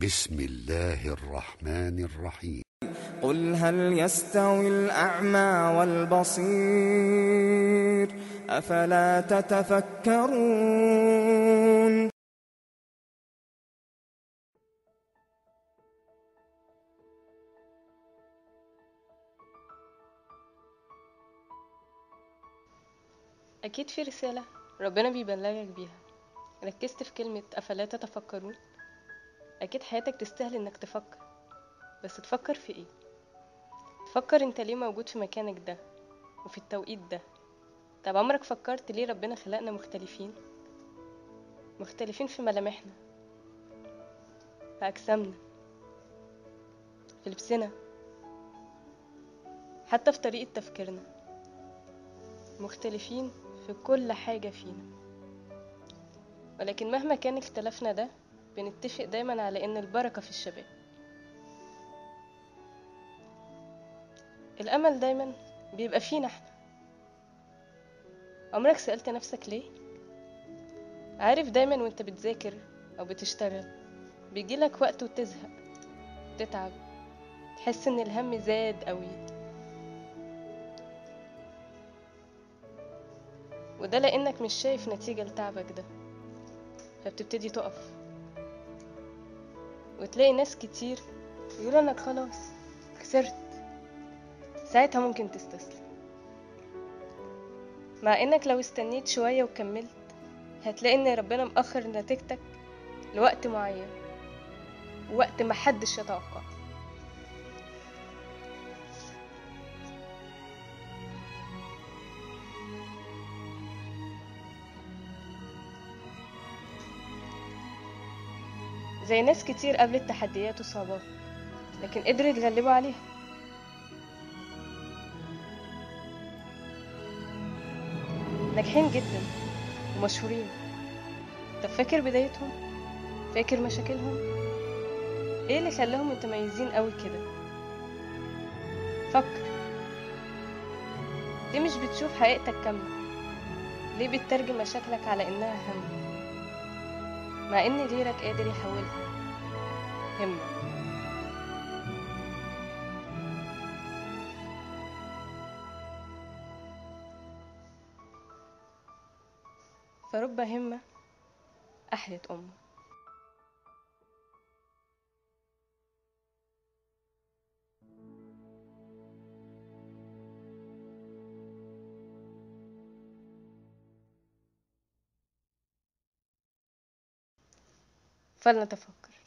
بسم الله الرحمن الرحيم. قل هل يستوي الأعمى والبصير أفلا تتفكرون. أكيد في رسالة ربنا بيبلغك بيها. ركزت في كلمة أفلا تتفكرون؟ أكيد حياتك تستاهل إنك تفكر، بس تفكر في إيه؟ تفكر أنت ليه موجود في مكانك ده وفي التوقيت ده؟ طب عمرك فكرت ليه ربنا خلقنا مختلفين؟ مختلفين في ملامحنا، في أجسامنا، في لبسنا، حتى في طريقة تفكيرنا. مختلفين في كل حاجة فينا، ولكن مهما كان اختلافنا ده بنتفق دايما على إن البركة في الشباب. الأمل دايما بيبقى فينا احنا. عمرك سألت نفسك ليه؟ عارف دايما وانت بتذاكر أو بتشتغل بيجيلك وقت وتزهق، تتعب، تحس إن الهم زاد قوي، وده لأنك مش شايف نتيجة لتعبك ده، فبتبتدي تقف وتلاقي ناس كتير يقولوا انك خلاص خسرت. ساعتها ممكن تستسلم، مع انك لو استنيت شوية وكملت هتلاقي ان ربنا مأخر نتيجتك لوقت معين، ووقت محدش يتوقع. زي ناس كتير قابلت تحديات وصعوبات لكن قدروا يتغلبوا عليها. ناجحين جدا ومشهورين. طب فاكر بدايتهم؟ فاكر مشاكلهم؟ ايه اللي خلاهم متميزين قوي كده؟ فكر، ليه مش بتشوف حقيقتك كاملة؟ ليه بتترجم مشاكلك على انها هم، مع ان غيرك قادر يحولها همة؟ فرب همة أحيت أمة. فلنتفكر.